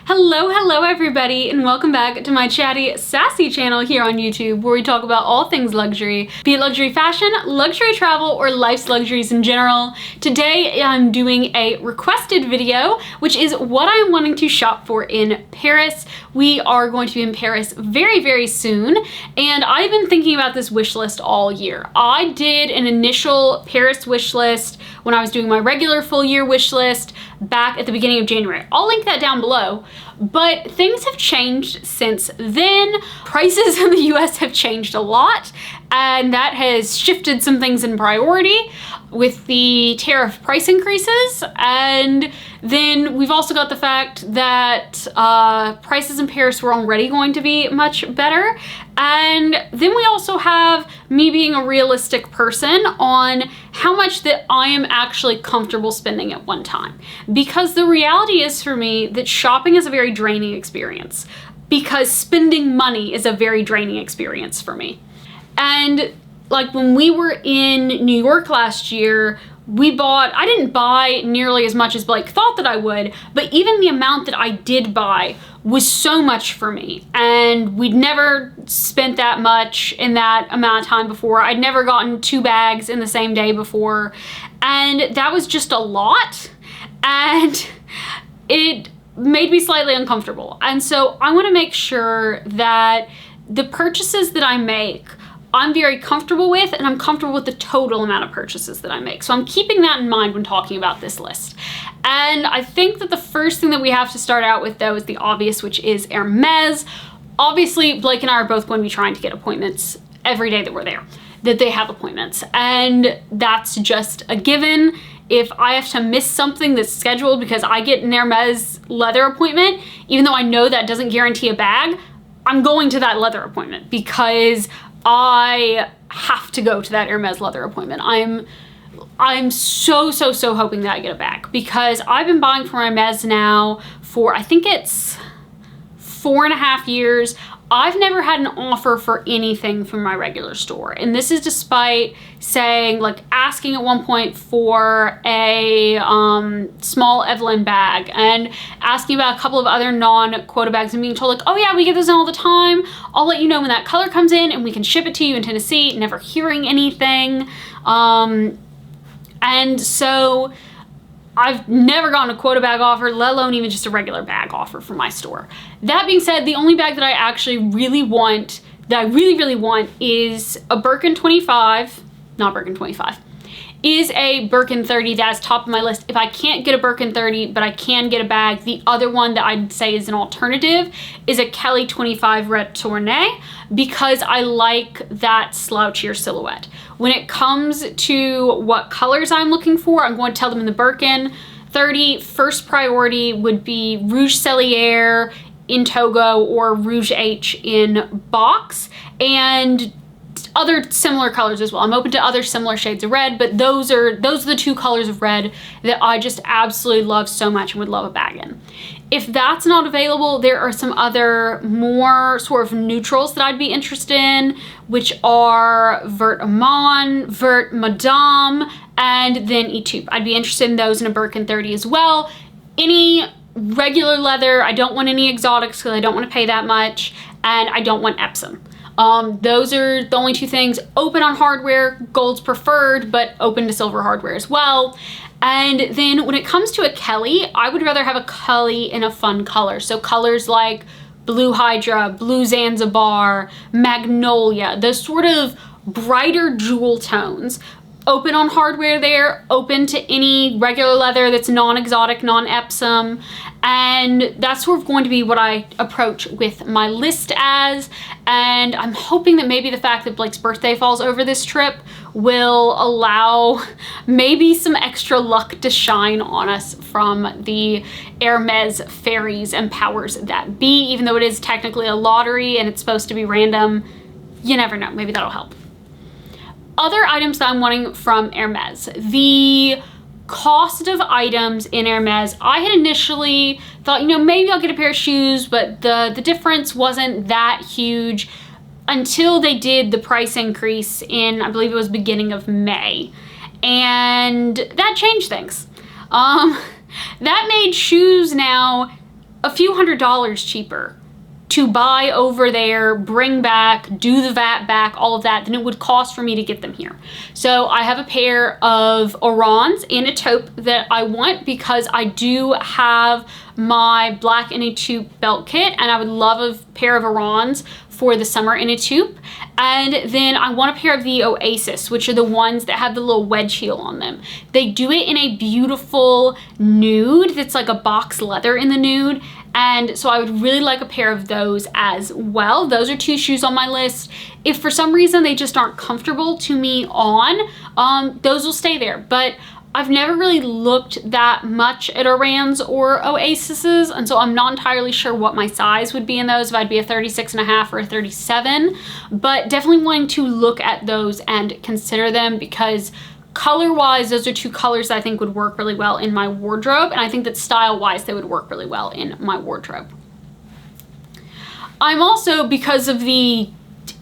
Hello everybody, and welcome back to my chatty, sassy channel here on YouTube, where we talk about all things luxury, be it luxury fashion, luxury travel, or life's luxuries in general. Today I'm doing a requested video, which is what I'm wanting to shop for in Paris. We are going to be in Paris very soon, and I've been thinking about this wish list all year. I did an initial Paris wish list when I was doing my regular full year wish list back at the beginning of January. I'll link that down below. But things have changed since then. Prices in the US have changed a lot, and that has shifted some things in priority with the tariff price increases. And then we've also got the fact that prices in Paris were already going to be much better. And then we also have me being a realistic person on how much that I am actually comfortable spending at one time. Because the reality is for me that shopping is a very draining experience, because spending money is a very draining experience for me. And like when we were in New York last year, I didn't buy nearly as much as Blake thought that I would, but even the amount that I did buy was so much for me. And we'd never spent that much in that amount of time before. I'd never gotten 2 bags in the same day before. And that was just a lot. And it made me slightly uncomfortable. And so I want to make sure that the purchases that I make, I'm very comfortable with, and I'm comfortable with the total amount of purchases that I make. So I'm keeping that in mind when talking about this list. And I think that the first thing that we have to start out with, though, is the obvious, which is Hermes. Obviously, Blake and I are both going to be trying to get appointments every day that we're there, that they have appointments. And that's just a given. If I have to miss something that's scheduled because I get an Hermes leather appointment, even though I know that doesn't guarantee a bag, I'm going to that leather appointment because I have to go to that Hermes leather appointment. I'm so hoping that I get a bag, because I've been buying from Hermes now for, I think it's 4.5 years. I've never had an offer for anything from my regular store. And this is despite saying, like, asking at one point for a small Evelyn bag and asking about a couple of other non-quota bags and being told, like, oh yeah, we get those in all the time. I'll let you know when that color comes in and we can ship it to you in Tennessee. Never hearing anything. And so I've never gotten a quota bag offer, let alone even just a regular bag offer from my store. That being said, the only bag that I actually really want, is a Birkin 25, not Birkin 25, is a Birkin 30. That is top of my list. If I can't get a Birkin 30, but I can get a bag, the other one that I'd say is an alternative is a Kelly 25 Retourné, because I like that slouchier silhouette. When it comes to what colors I'm looking for, I'm going to tell them in the Birkin 30, first priority would be Rouge Cellier in Togo or Rouge H in box, and other similar colors as well. I'm open to other similar shades of red, but those are the 2 colors of red that I just absolutely love so much and would love a bag in. If that's not available, there are some other more sort of neutrals that I'd be interested in, which are Vert Amon, Vert Madame, and then Etude. I'd be interested in those in a Birkin 30 as well. Any regular leather, I don't want any exotics because I don't want to pay that much, and I don't want Epsom. Those are the only 2 things. Open on hardware, gold's preferred, but open to silver hardware as well. And then when it comes to a Kelly, I would rather have a Kelly in a fun color. So colors like Blue Hydra, Blue Zanzibar, Magnolia, those sort of brighter jewel tones. Open on hardware there, open to any regular leather that's non-exotic, non-Epsom. And that's sort of going to be what I approach with my list as. And I'm hoping that maybe the fact that Blake's birthday falls over this trip will allow maybe some extra luck to shine on us from the Hermes fairies and powers that be. Even though it is technically a lottery and it's supposed to be random, you never know, maybe that'll help. Other items that I'm wanting from Hermes. The cost of items in Hermes, I had initially thought, you know, maybe I'll get a pair of shoes, but the difference wasn't that huge until they did the price increase in, I believe it was beginning of May. And that changed things. That made shoes now a few $100s cheaper to buy over there, bring back, do the VAT back, all of that, than it would cost for me to get them here. So I have a pair of Orans in a taupe that I want because I do have my black in a taupe belt kit, and I would love a pair of Orans for the summer in a taupe. And then I want a pair of the Oasis, which are the ones that have the little wedge heel on them. They do it in a beautiful nude that's like a box leather in the nude. And so I would really like a pair of those as well. Those are 2 shoes on my list. If for some reason they just aren't comfortable to me on, those will stay there. But I've never really looked that much at Orans or Oasises, and so I'm not entirely sure what my size would be in those, if I'd be a 36.5 or a 37, but definitely wanting to look at those and consider them because color-wise, those are 2 colors that I think would work really well in my wardrobe, and I think that style-wise, they would work really well in my wardrobe. I'm also, because of the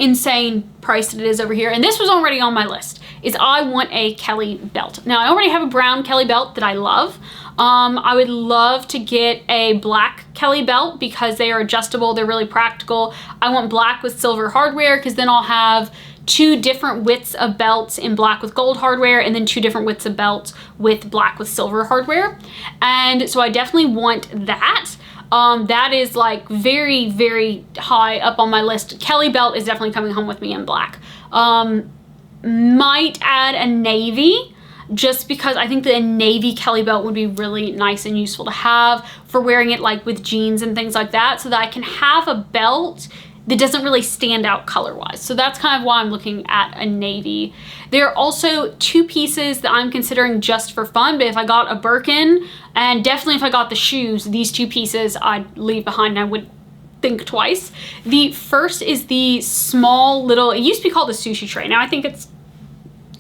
insane price that it is over here, and this was already on my list, is I want a Kelly belt. Now, I already have a brown Kelly belt that I love. I would love to get a black Kelly belt because they are adjustable, they're really practical. I want black with silver hardware because then I'll have 2 different widths of belts in black with gold hardware, and then 2 different widths of belts with black with silver hardware. And so I definitely want that. That is like very, very high up on my list. Kelly belt is definitely coming home with me in black. Might add a navy, just because I think that a navy Kelly belt would be really nice and useful to have for wearing it like with jeans and things like that, so that I can have a belt that doesn't really stand out color-wise. So that's kind of why I'm looking at a navy. There are also 2 pieces that I'm considering just for fun, but if I got a Birkin, and definitely if I got the shoes, these 2 pieces I'd leave behind and I would think twice. The first is the small little, it used to be called the sushi tray. Now I think it's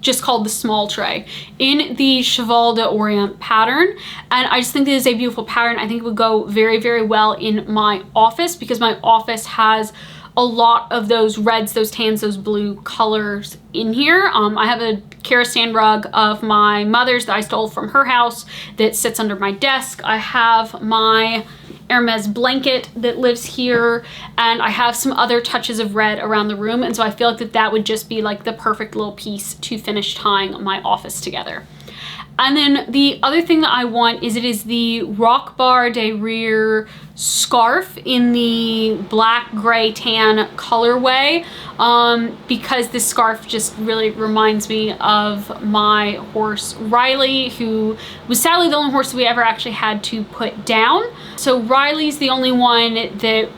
just called the small tray in the Cheval d'Orient pattern. And I just think this is a beautiful pattern. I think it would go very, very well in my office because my office has a lot of those reds, those tans, those blue colors in here. I have a Kerastane rug of my mother's that I stole from her house that sits under my desk. I have my Hermes blanket that lives here, and I have some other touches of red around the room, and so I feel like that would just be like the perfect little piece to finish tying my office together. And then the other thing that I want is it is the Rock Bar de Rire scarf in the black, gray, tan colorway, because this scarf just really reminds me of my horse Riley, who was sadly the only horse that we ever actually had to put down. So Riley's the only one that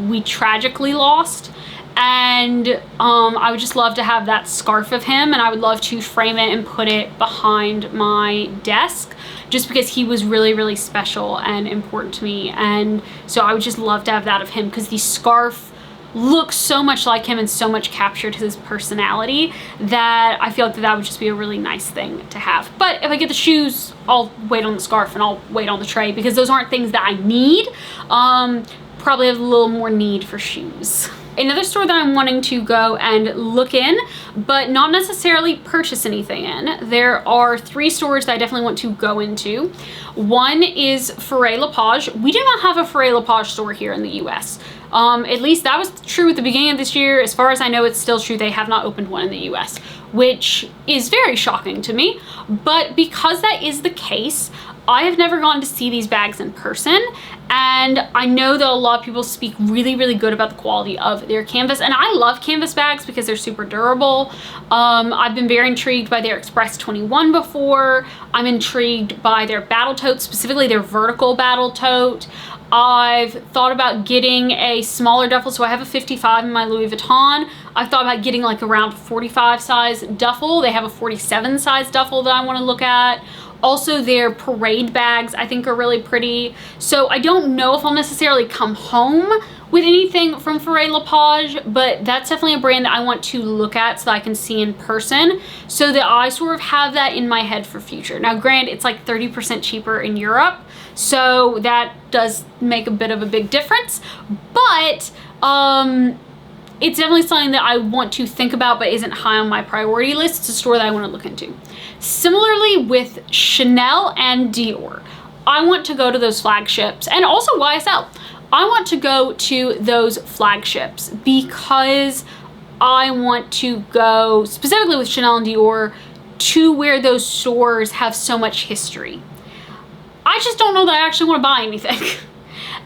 we tragically lost. And I would just love to have that scarf of him, and I would love to frame it and put it behind my desk just because he was really, really special and important to me. And so I would just love to have that of him because the scarf looks so much like him and so much captured his personality that I feel like that would just be a really nice thing to have. But if I get the shoes, I'll wait on the scarf and I'll wait on the tray because those aren't things that I need. Probably have a little more need for shoes. Another store that I'm wanting to go and look in, but not necessarily purchase anything in. There are 3 stores that I definitely want to go into. One is Ferré-Lapage. We do not have a Ferré-Lapage store here in the US. At least that was true at the beginning of this year. As far as I know, it's still true. They have not opened one in the US, which is very shocking to me. But because that is the case, I have never gone to see these bags in person, and I know that a lot of people speak really, really good about the quality of their canvas, and I love canvas bags because they're super durable. I've been very intrigued by their Express 21 before. I'm intrigued by their battle tote, specifically their vertical battle tote. I've thought about getting a smaller duffel, so I have a 55 in my Louis Vuitton. I've thought about getting like around 45 size duffel. They have a 47 size duffel that I want to look at. Also, their parade bags I think are really pretty. So I don't know if I'll necessarily come home with anything from Ferré-Lapage, but that's definitely a brand that I want to look at so that I can see in person, so that I sort of have that in my head for future. Now, granted, it's like 30% cheaper in Europe, so that does make a bit of a big difference, but it's definitely something that I want to think about but isn't high on my priority list. It's a store that I want to look into. Similarly with Chanel and Dior. I want to go to those flagships, and also YSL. I want to go to those flagships because I want to go, specifically with Chanel and Dior, to where those stores have so much history. I just don't know that I actually want to buy anything.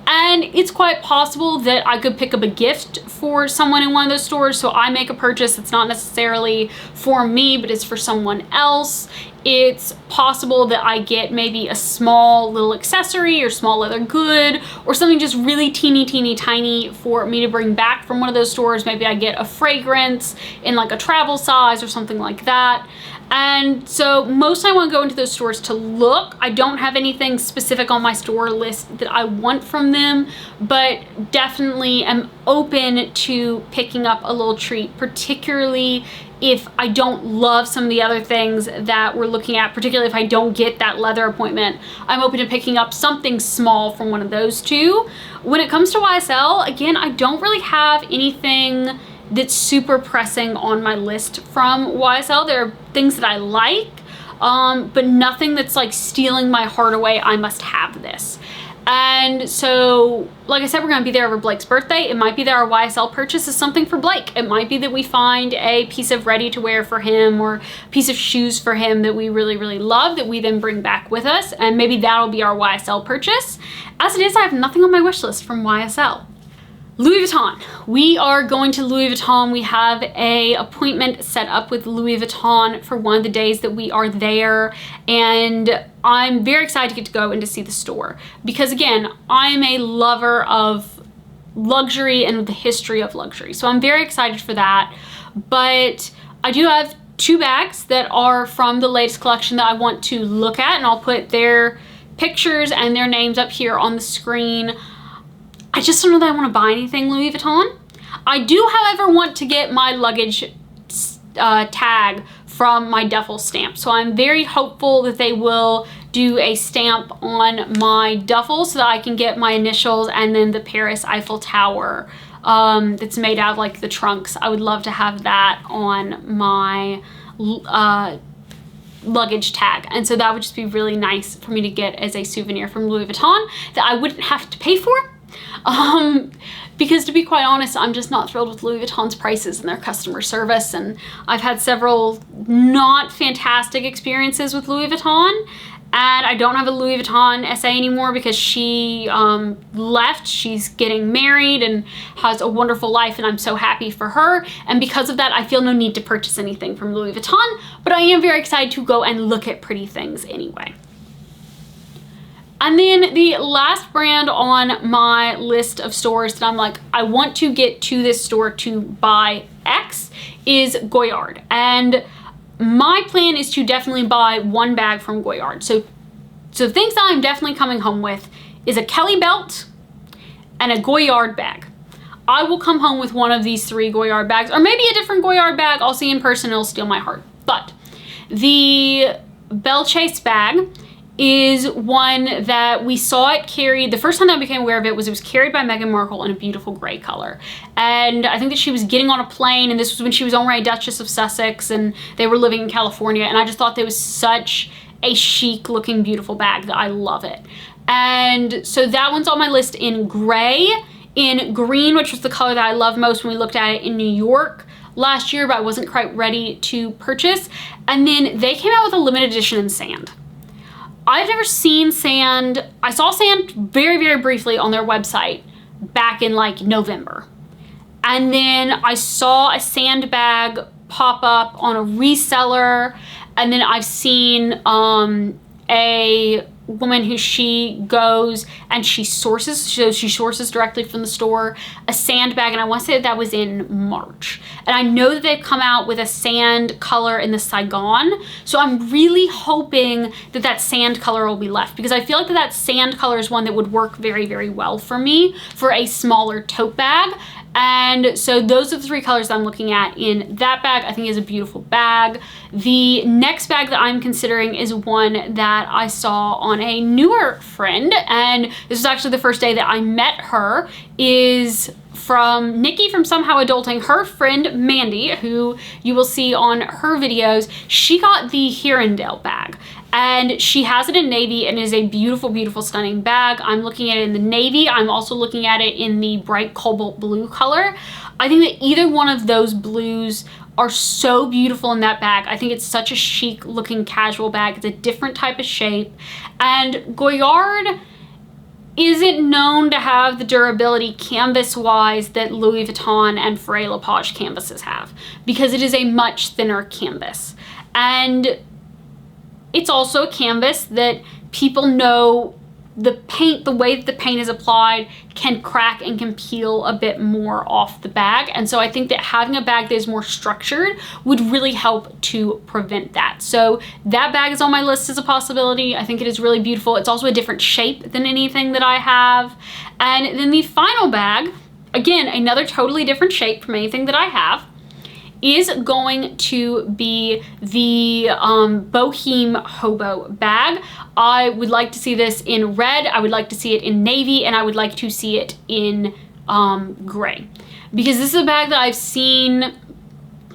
And it's quite possible that I could pick up a gift for someone in one of those stores. So I make a purchase that's not necessarily for me, but it's for someone else. It's possible that I get maybe a small little accessory or small leather good or something just really teeny tiny for me to bring back from one of those stores. Maybe I get a fragrance in like a travel size or something like that. And so mostly I want to go into those stores to look. I don't have anything specific on my store list that I want from them, but definitely am open to picking up a little treat, particularly if I don't love some of the other things that we're looking at, particularly if I don't get that leather appointment. I'm open to picking up something small from one of those two. When it comes to YSL, again, I don't really have anything that's super pressing on my list from YSL. There are things that I like, but nothing that's like stealing my heart away. I must have this. And so, like I said, we're gonna be there over Blake's birthday. It might be that our YSL purchase is something for Blake. It might be that we find a piece of ready to wear for him or a piece of shoes for him that we really love that we then bring back with us. And maybe that'll be our YSL purchase. As it is, I have nothing on my wish list from YSL. Louis Vuitton. We are going to Louis Vuitton. We have an appointment set up with Louis Vuitton for one of the days that we are there. And I'm very excited to get to go and to see the store. Because again, I'm a lover of luxury and the history of luxury. So I'm very excited for that. But I do have two bags that are from the latest collection that I want to look at. And I'll put their pictures and their names up here on the screen. I just don't know that I want to buy anything Louis Vuitton. I do, however, want to get my luggage tag from my duffel stamp. So I'm very hopeful that they will do a stamp on my duffel so that I can get my initials and then the Paris Eiffel Tower that's made out of like the trunks. I would love to have that on my luggage tag. And so that would just be really nice for me to get as a souvenir from Louis Vuitton that I wouldn't have to pay for. Because to be quite honest, I'm just not thrilled with Louis Vuitton's prices and their customer service, and I've had several not fantastic experiences with Louis Vuitton, and I don't have a Louis Vuitton SA anymore because she left. She's getting married and has a wonderful life, and I'm so happy for her, and because of that I feel no need to purchase anything from Louis Vuitton, but I am very excited to go and look at pretty things anyway. And then the last brand on my list of stores that I'm like, I want to get to this store to buy X is Goyard. And my plan is to definitely buy one bag from Goyard. So things that I'm definitely coming home with is a Kelly belt and a Goyard bag. I will come home with one of these three Goyard bags, or maybe a different Goyard bag. I'll see in person, it'll steal my heart. But the Belle Chase bag is one that we saw it carried. The first time that I became aware of it was carried by Meghan Markle in a beautiful gray color. And I think that she was getting on a plane, and this was when she was already Duchess of Sussex and they were living in California. And I just thought that was such a chic looking, beautiful bag that I love it. And so that one's on my list in gray, in green, which was the color that I loved most when we looked at it in New York last year, but I wasn't quite ready to purchase. And then they came out with a limited edition in sand. I've never seen sand. I saw sand very briefly on their website back in like November. And then I saw a sand bag pop up on a reseller. And then I've seen a woman who she goes and she sources directly from the store a sand bag, and I want to say that was in March. And I know that they've come out with a sand color in the Saigon, so I'm really hoping that that sand color will be left, because I feel like that sand color is one that would work very well for me for a smaller tote bag. And so those are the three colors that I'm looking at in that bag. I think is a beautiful bag. The next bag that I'm considering is one that I saw on a newer friend, and this was actually the first day that I met her, is from Nikki from Somehow Adulting. Her friend Mandy, who you will see on her videos, she got the Hirondale bag. And she has it in navy and it is a beautiful, beautiful, stunning bag. I'm looking at it in the navy. I'm also looking at it in the bright cobalt blue color. I think that either one of those blues are so beautiful in that bag. I think it's such a chic looking casual bag. It's a different type of shape. And Goyard isn't known to have the durability canvas-wise that Louis Vuitton and Frère Lepage canvases have, because it is a much thinner canvas. And it's also a canvas that people know the paint, the way that the paint is applied, can crack and can peel a bit more off the bag. And so I think that having a bag that is more structured would really help to prevent that. So that bag is on my list as a possibility. I think it is really beautiful. It's also a different shape than anything that I have. And then the final bag, again, another totally different shape from anything that I have, is going to be the Bohème Hobo bag. I would like to see this in red, I would like to see it in navy, and I would like to see it in gray. Because this is a bag that I've seen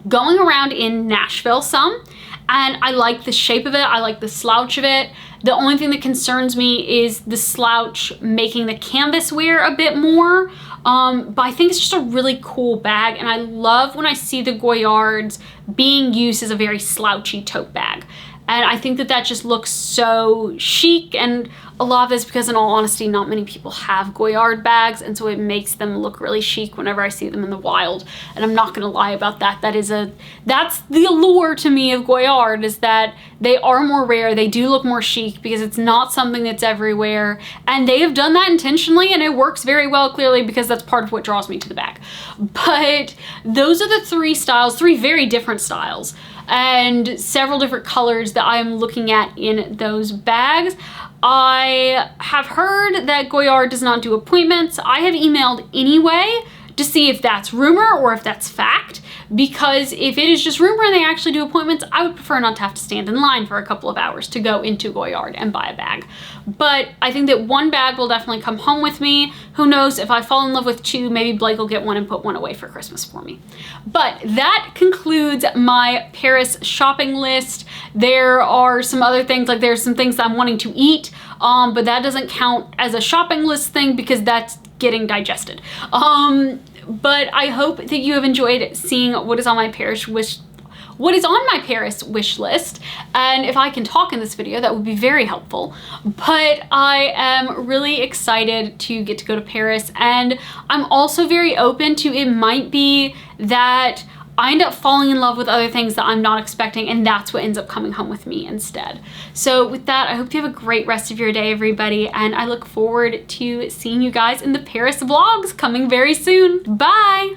going around in Nashville some, and I like the shape of it, I like the slouch of it. The only thing that concerns me is the slouch making the canvas wear a bit more. But I think it's just a really cool bag, and I love when I see the Goyards being used as a very slouchy tote bag. And I think that that just looks so chic, and a lot of this because, in all honesty, not many people have Goyard bags, and so it makes them look really chic whenever I see them in the wild. And I'm not gonna lie about that. That's the allure to me of Goyard, is that they are more rare, they do look more chic because it's not something that's everywhere, and they have done that intentionally, and it works very well, clearly, because that's part of what draws me to the bag. But those are the three styles, three very different styles, and several different colors that I'm looking at in those bags. I have heard that Goyard does not do appointments. I have emailed anyway to see if that's rumor or if that's fact, because if it is just rumor and they actually do appointments, I would prefer not to have to stand in line for a couple of hours to go into Goyard and buy a bag. But I think that one bag will definitely come home with me. Who knows, if I fall in love with two, maybe Blake will get one and put one away for Christmas for me. But that concludes my Paris shopping list. There are some other things, like there's some things that I'm wanting to eat, but that doesn't count as a shopping list thing because that's getting digested. But I hope that you have enjoyed seeing what is on my Paris wish list, and if I can talk in this video, that would be very helpful. But I am really excited to get to go to Paris, and I'm also very open to, it might be that I end up falling in love with other things that I'm not expecting, and that's what ends up coming home with me instead. So with that, I hope you have a great rest of your day, everybody, and I look forward to seeing you guys in the Paris vlogs coming very soon. Bye!